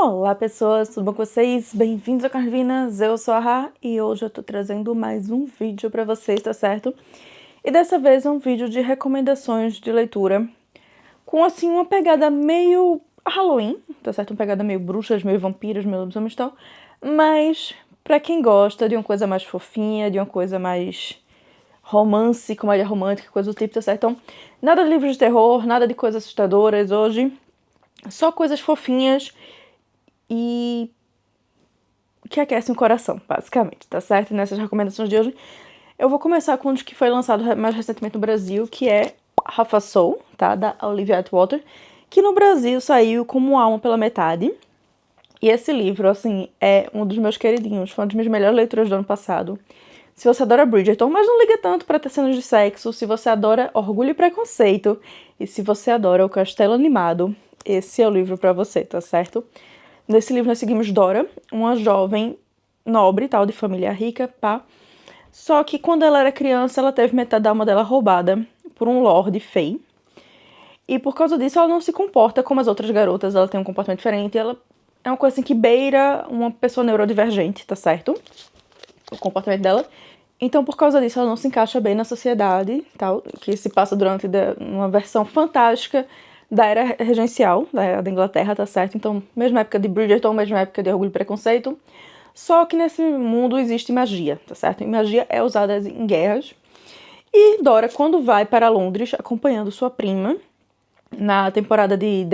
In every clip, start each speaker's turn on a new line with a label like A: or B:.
A: Olá pessoas, tudo bom com vocês? Bem-vindos a Carvinas, eu sou a Rá e hoje eu tô trazendo mais um vídeo pra vocês, tá certo? E dessa vez é um vídeo de recomendações de leitura com assim uma pegada meio Halloween, tá certo? Uma pegada meio bruxas, meio vampiros, meio lobisomens e tal, mas pra quem gosta de uma coisa mais fofinha, de uma coisa mais romance, comédia romântica, coisa do tipo, tá certo? Então, nada de livros de terror, nada de coisas assustadoras hoje, só coisas fofinhas e que aquecem o coração, basicamente, tá certo? E nessas recomendações de hoje, eu vou começar com um que foi lançado mais recentemente no Brasil, que é Half a Soul, tá? Da Olivia Atwater, que no Brasil saiu como Alma pela Metade. E esse livro, assim, é um dos meus queridinhos, foi uma das minhas melhores leituras do ano passado. Se você adora Bridgerton, mas não liga tanto pra ter cenas de sexo, se você adora Orgulho e Preconceito, e se você adora o Castelo Animado, esse é o livro pra você, tá certo? Nesse livro nós seguimos Dora, uma jovem nobre, tal, de família rica, pá. Só que quando ela era criança, ela teve metade da alma dela roubada por um lord fey. E por causa disso, ela não se comporta como as outras garotas, ela tem um comportamento diferente. Ela é uma coisa assim que beira uma pessoa neurodivergente, tá certo? O comportamento dela. Então, por causa disso, ela não se encaixa bem na sociedade, tal, que se passa durante uma versão fantástica da era regencial, da era da Inglaterra, tá certo? Então, mesma época de Bridgerton, mesma época de Orgulho e Preconceito, só que nesse mundo existe magia, tá certo? E magia é usada em guerras. E Dora, quando vai para Londres, acompanhando sua prima, na temporada de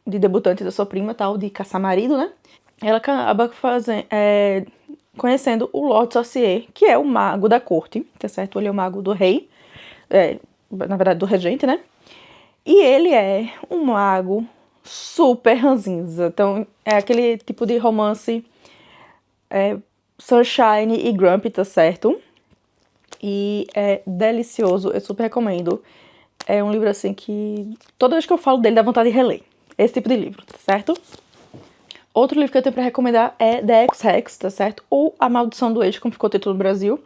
A: debutante da sua prima, tal, de caçar marido, né? Ela acaba conhecendo o Lord Saucier, que é o mago da corte, tá certo? Ele é o mago do rei, na verdade do regente, né? E ele é um mago super ranzinza. Então, é aquele tipo de romance Sunshine e Grumpy, tá certo? E é delicioso, eu super recomendo. É um livro, assim, que toda vez que eu falo dele dá vontade de reler. Esse tipo de livro, tá certo? Outro livro que eu tenho pra recomendar é The Ex-Hex, tá certo? Ou A Maldição do Ex, como ficou o título no Brasil.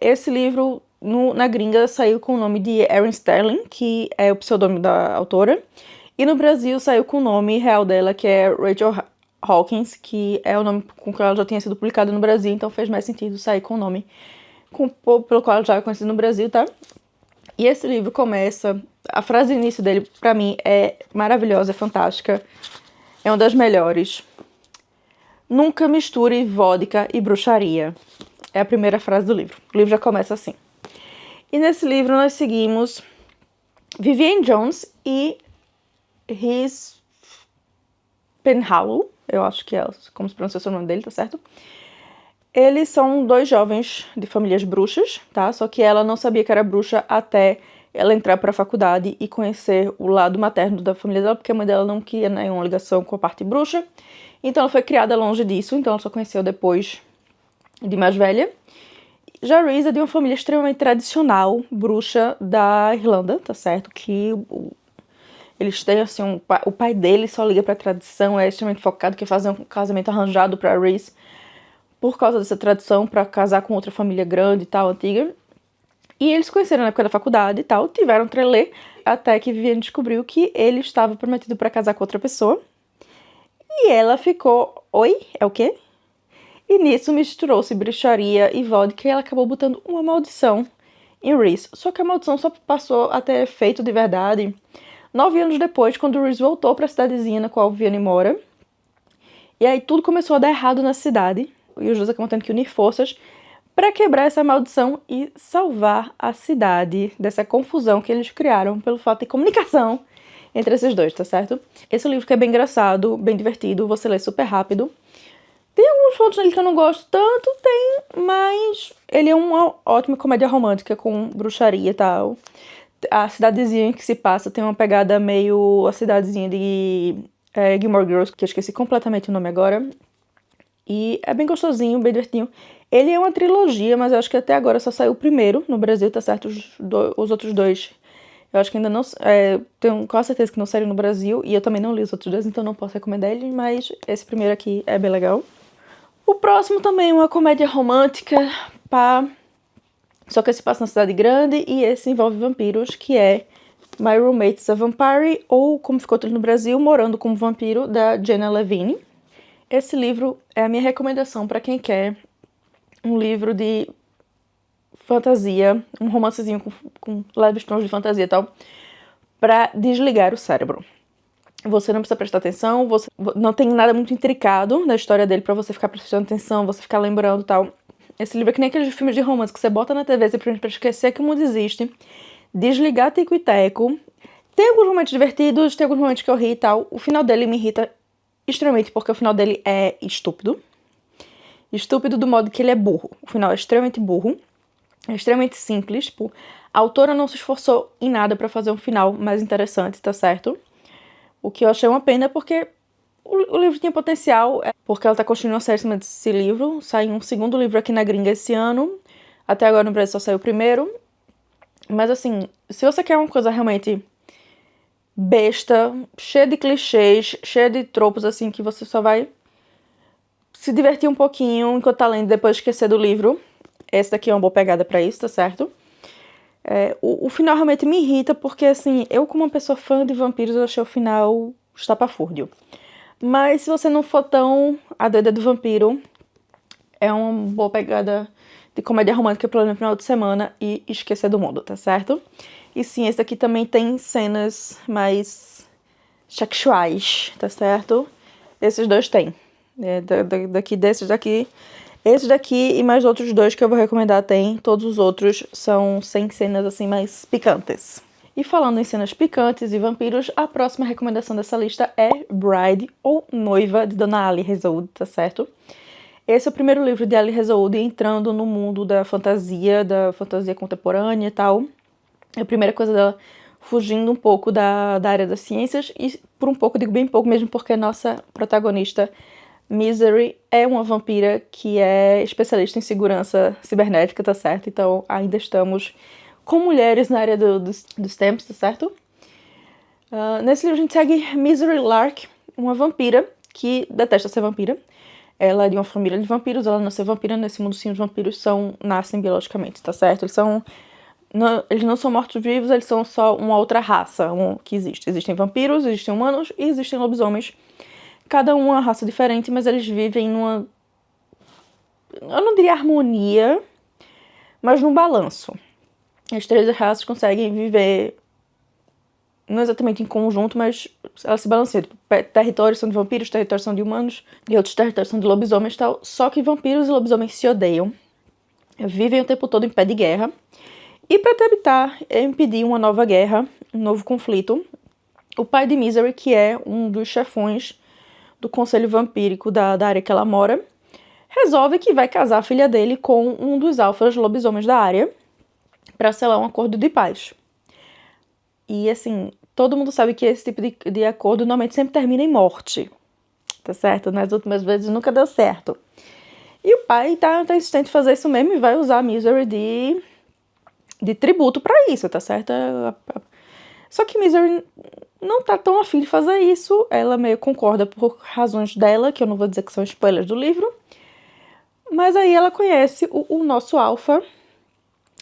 A: Esse livro, na gringa, saiu com o nome de Erin Sterling, que é o pseudônimo da autora. E no Brasil saiu com o nome real dela, que é Rachel Hawkins, que é o nome com que ela já tinha sido publicada no Brasil, então fez mais sentido sair com o nome pelo qual ela já é conhecida no Brasil, tá? E esse livro começa... A frase do início dele, pra mim, é maravilhosa, é fantástica. É uma das melhores. Nunca misture vodka e bruxaria. É a primeira frase do livro. O livro já começa assim. E nesse livro nós seguimos Vivienne Jones e Rhys Penhallow, eu acho que é como se pronuncia o nome dele, tá certo? Eles são dois jovens de famílias bruxas, tá? Só que ela não sabia que era bruxa até ela entrar para a faculdade e conhecer o lado materno da família dela, porque a mãe dela não queria nenhuma ligação com a parte bruxa. Então ela foi criada longe disso, então ela só conheceu depois de mais velha. Já Rhys é de uma família extremamente tradicional, bruxa da Irlanda, tá certo? Que eles têm, assim, o pai dele só liga pra tradição, é extremamente focado, quer fazer um casamento arranjado pra Rhys por causa dessa tradição, pra casar com outra família grande e tal, antiga. E eles se conheceram na época da faculdade e tal, tiveram trelê, até que Vivienne descobriu que ele estava prometido pra casar com outra pessoa. E ela ficou, oi, é o quê? E nisso misturou-se bruxaria e vodka e ela acabou botando uma maldição em Rhys. Só que a maldição só passou a ter efeito de verdade 9 anos depois, quando Rhys voltou para a cidadezinha na qual Vivienne mora. E aí tudo começou a dar errado na cidade. E os dois acabam tendo que unir forças para quebrar essa maldição e salvar a cidade dessa confusão que eles criaram pelo fato de comunicação entre esses dois, tá certo? Esse livro que é bem engraçado, bem divertido, você lê super rápido. Tem alguns pontos nele que eu não gosto tanto, mas ele é uma ótima comédia romântica com bruxaria e tal. A cidadezinha em que se passa tem uma pegada meio a cidadezinha de Gilmore Girls, que eu esqueci completamente o nome agora. E é bem gostosinho, bem divertidinho. Ele é uma trilogia, mas eu acho que até agora só saiu o primeiro no Brasil, tá certo? Os outros dois, eu acho que ainda não... tenho quase certeza que não saíram no Brasil, e eu também não li os outros dois, então não posso recomendar ele, mas esse primeiro aqui é bem legal. O próximo também é uma comédia romântica, pá. Só que esse passa na cidade grande e esse envolve vampiros, que é My Roommate's a Vampire, ou como ficou no Brasil, Morando como Vampiro, da Jenna Levine. Esse livro é a minha recomendação para quem quer um livro de fantasia, um romancezinho com leves tons de fantasia e tal, para desligar o cérebro. Você não precisa prestar atenção, você não tem nada muito intricado na história dele para você ficar prestando atenção, você ficar lembrando e tal. Esse livro é que nem aqueles filmes de romance que você bota na TV simplesmente pra esquecer que o mundo existe, desligar tico e teco. Tem alguns momentos divertidos, tem alguns momentos que eu ri e tal. O final dele me irrita extremamente porque o final dele é estúpido. Estúpido do modo que ele é burro. O final é extremamente burro, é extremamente simples. Tipo, a autora não se esforçou em nada pra fazer um final mais interessante, tá certo? O que eu achei uma pena porque o livro tinha potencial, porque ela tá construindo uma série desse livro. Sai um segundo livro aqui na gringa esse ano. Até agora no Brasil só saiu o primeiro. Mas assim, se você quer uma coisa realmente besta, cheia de clichês, cheia de tropos assim, que você só vai se divertir um pouquinho enquanto tá lendo, depois esquecer do livro. Essa daqui é uma boa pegada pra isso, tá certo? O final realmente me irrita, porque assim, eu como uma pessoa fã de vampiros, eu achei o final estapafúrdio. Mas se você não for tão a doida do vampiro, é uma boa pegada de comédia romântica pra ler no final de semana e esquecer do mundo, tá certo? E sim, esse daqui também tem cenas mais sexuais, tá certo? Esses dois tem. Desses daqui. Esse daqui e mais outros dois que eu vou recomendar tem. Todos os outros são sem cenas assim mais picantes. E falando em cenas picantes e vampiros, a próxima recomendação dessa lista é Bride, ou Noiva, de Dona Ali Hazelwood, tá certo? Esse é o primeiro livro de Ali Hazelwood entrando no mundo da fantasia contemporânea e tal. É a primeira coisa dela fugindo um pouco da área das ciências, e por um pouco, digo bem pouco mesmo, porque a nossa protagonista, Misery, é uma vampira que é especialista em segurança cibernética, tá certo? Então ainda estamos com mulheres na área dos tempos, tá certo? Nesse livro a gente segue Misery Lark, uma vampira que detesta ser vampira. Ela é de uma família de vampiros, ela nasceu vampira. Nesse mundo sim, os vampiros nascem biologicamente, tá certo? Eles não são mortos-vivos, eles são só uma outra raça que existe. Existem vampiros, existem humanos e existem lobisomens. Cada um é uma raça diferente, mas eles vivem numa... eu não diria harmonia, mas num balanço. As três raças conseguem viver, não exatamente em conjunto, mas elas se balanceiam. Territórios são de vampiros, territórios são de humanos, e outros territórios são de lobisomens e tal. Só que vampiros e lobisomens se odeiam, vivem o tempo todo em pé de guerra. E para tentar impedir uma nova guerra, um novo conflito, o pai de Misery, que é um dos chefões do conselho vampírico da área que ela mora, resolve que vai casar a filha dele com um dos alfas lobisomens da área, para selar um acordo de paz. E assim, todo mundo sabe que esse tipo de acordo normalmente sempre termina em morte, tá certo? Nas últimas vezes nunca deu certo. E o pai tá insistente em fazer isso mesmo e vai usar a Misery de tributo pra isso, tá certo? Só que Misery não tá tão afim de fazer isso. Ela meio concorda por razões dela, que eu não vou dizer que são spoilers do livro. Mas aí ela conhece o nosso alfa,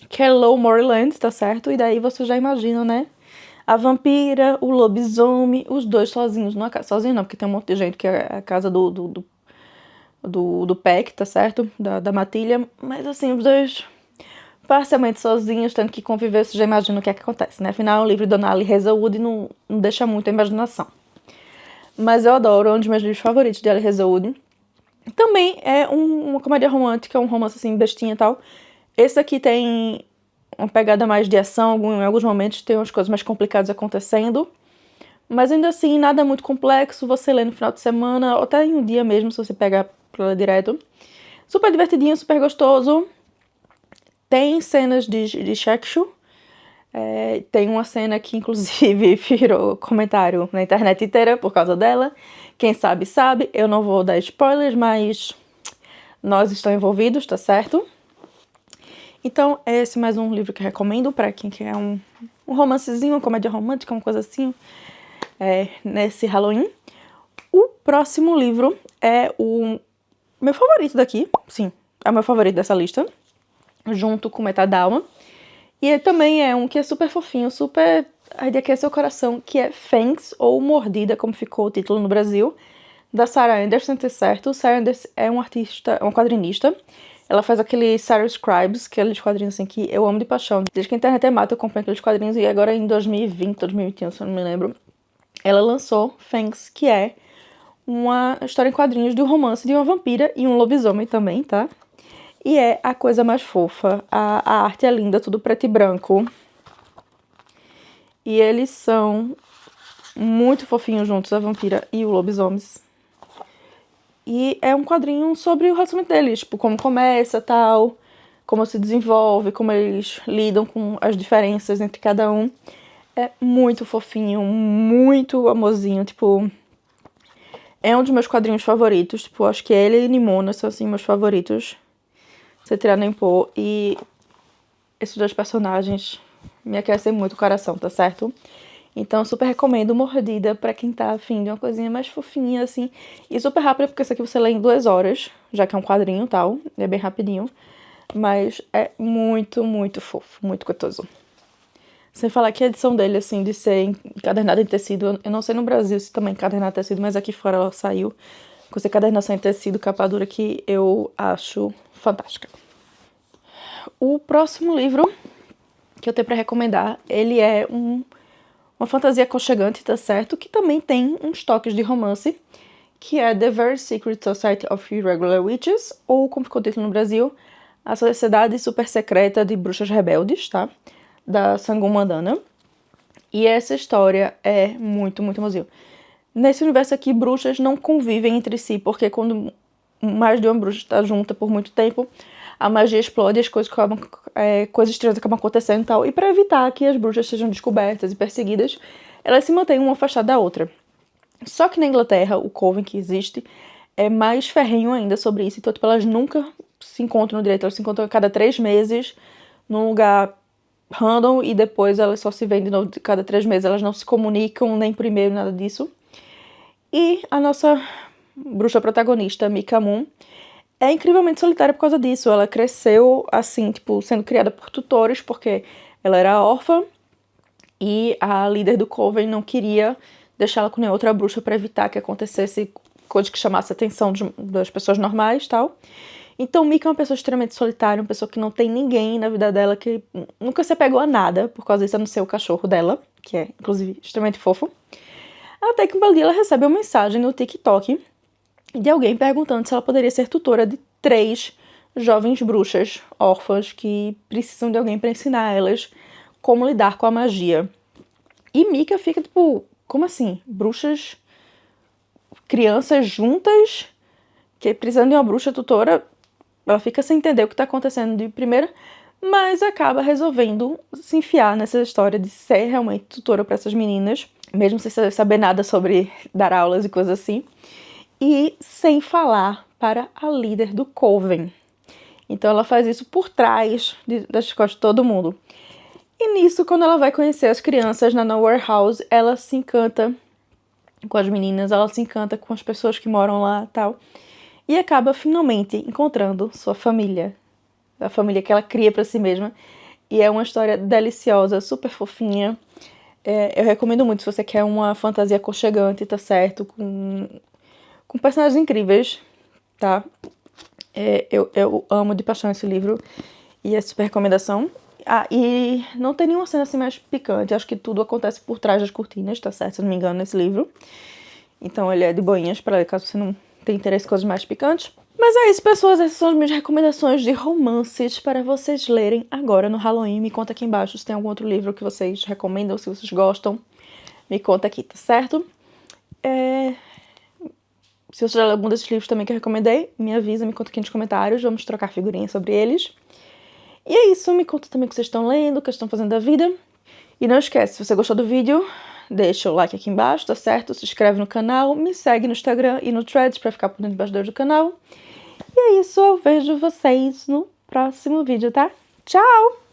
A: que é Lo Morland, tá certo? E daí você já imagina, né? A vampira, o lobisomem, os dois sozinhos numa casa. Sozinhos não, porque tem um monte de gente que é a casa do Peck, tá certo? Da Matilha. Mas assim, os dois parcialmente sozinhos, tendo que conviver, você já imagina o que é que acontece, né? Afinal, o livro de Dona Ali Hazelwood não deixa muito a imaginação. Mas eu adoro, é um dos meus livros favoritos de Ali Hazelwood. Também é uma comédia romântica, um romance assim, bestinha e tal. Esse aqui tem uma pegada mais de ação, em alguns momentos tem umas coisas mais complicadas acontecendo. Mas ainda assim, nada muito complexo, você lê no final de semana, ou até em um dia mesmo, se você pegar pra ler direto. Super divertidinho, super gostoso. Tem cenas de sexo. Tem uma cena que, inclusive, virou comentário na internet inteira por causa dela. Quem sabe, sabe. Eu não vou dar spoilers, mas nós estamos envolvidos, tá certo? Então, esse é mais um livro que eu recomendo pra quem quer um romancezinho, uma comédia romântica, uma coisa assim, nesse Halloween. O próximo livro é o meu favorito daqui. Sim, é o meu favorito dessa lista, junto com Metade da Alma. E ele também é um que é super fofinho, super A de Aquecer o Coração, que é Fangs, ou Mordida, como ficou o título no Brasil, da Sarah Anderson, tá certo? Sarah Anderson é uma artista, uma quadrinista. Ela faz aqueles Sarah Scribes, que é aqueles quadrinhos assim que eu amo de paixão. Desde que a internet é mata, eu acompanho aqueles quadrinhos, e agora em 2020, 2021, se eu não me lembro, ela lançou Fangs, que é uma história em quadrinhos de um romance de uma vampira e um lobisomem também, tá? E é a coisa mais fofa. A arte é linda, tudo preto e branco. E eles são muito fofinhos juntos, a vampira e o lobisomem. E é um quadrinho sobre o relacionamento deles, tipo, como começa, tal, como se desenvolve, como eles lidam com as diferenças entre cada um. É muito fofinho, muito amorzinho, tipo... É um dos meus quadrinhos favoritos, tipo, acho que ele e Nimona são, assim, meus favoritos. Sem tirar nem pôr. E esses dois personagens me aquecem muito o coração, tá certo? Então, super recomendo Mordida pra quem tá afim de uma coisinha mais fofinha, assim. E super rápida, porque isso aqui você lê em 2 horas, já que é um quadrinho e tal. É bem rapidinho. Mas é muito, muito fofo, muito gostoso. Sem falar que a edição dele, assim, de ser encadernada em tecido... Eu não sei no Brasil se também é encadernada em tecido, mas aqui fora ela saiu com essa encadernação em tecido, capa dura, que eu acho fantástica. O próximo livro que eu tenho pra recomendar, ele é uma fantasia aconchegante, tá certo? Que também tem uns toques de romance, que é The Very Secret Society of Irregular Witches, ou como ficou o título no Brasil, A Sociedade Super Secreta de Bruxas Rebeldes, tá? Da Sangu Mandana. E essa história é muito, muito emocionante. Nesse universo aqui, bruxas não convivem entre si, porque quando mais de uma bruxa está junta por muito tempo, a magia explode, as coisas acabam, coisas estranhas acabam acontecendo e tal. E para evitar que as bruxas sejam descobertas e perseguidas, elas se mantêm uma afastada da outra. Só que na Inglaterra, o coven que existe é mais ferrenho ainda sobre isso. Então, tipo, elas nunca se encontram direito. Elas se encontram a cada 3 meses, num lugar random, e depois elas só se veem de novo a cada 3 meses. Elas não se comunicam nem por e-mail, nada disso. E a nossa bruxa protagonista, Mika Moon, é incrivelmente solitária por causa disso. Ela cresceu, assim, tipo, sendo criada por tutores, porque ela era órfã, e a líder do coven não queria deixá-la com nenhuma outra bruxa para evitar que acontecesse coisa que chamasse a atenção das pessoas normais e tal. Então, Mika é uma pessoa extremamente solitária, uma pessoa que não tem ninguém na vida dela, que nunca se apegou a nada, por causa disso, a não ser o cachorro dela, que é, inclusive, extremamente fofo. Até que um belo dia ela recebe uma mensagem no TikTok de alguém perguntando se ela poderia ser tutora de 3 jovens bruxas órfãs que precisam de alguém para ensinar elas como lidar com a magia. E Mika fica tipo, como assim? Bruxas, crianças juntas, que precisando de uma bruxa tutora? Ela fica sem entender o que está acontecendo de primeira, mas acaba resolvendo se enfiar nessa história de ser realmente tutora para essas meninas, mesmo sem saber nada sobre dar aulas e coisas assim. E sem falar para a líder do coven. Então ela faz isso por trás das costas de todo mundo. E nisso, quando ela vai conhecer as crianças na Nowhere House, ela se encanta com as meninas, ela se encanta com as pessoas que moram lá e tal. E acaba finalmente encontrando sua família. A família que ela cria para si mesma. E é uma história deliciosa, super fofinha. Eu recomendo muito se você quer uma fantasia aconchegante, tá certo? Com personagens incríveis, tá? Eu amo de paixão esse livro e é super recomendação. Ah, e não tem nenhuma cena assim mais picante. Acho que tudo acontece por trás das cortinas, tá certo? Se não me engano, nesse livro. Então ele é de boinhas pra ler, caso você não tenha interesse em coisas mais picantes. Mas é isso, pessoas. Essas são as minhas recomendações de romances para vocês lerem agora no Halloween. Me conta aqui embaixo se tem algum outro livro que vocês recomendam, se vocês gostam. Me conta aqui, tá certo? Se você já leu algum desses livros também que eu recomendei, me avisa, me conta aqui nos comentários, vamos trocar figurinhas sobre eles. E é isso, me conta também o que vocês estão lendo, o que vocês estão fazendo da vida. E não esquece, se você gostou do vídeo, deixa o like aqui embaixo, tá certo? Se inscreve no canal, me segue no Instagram e no Threads pra ficar por dentro dos bastidores do canal. E é isso, eu vejo vocês no próximo vídeo, tá? Tchau!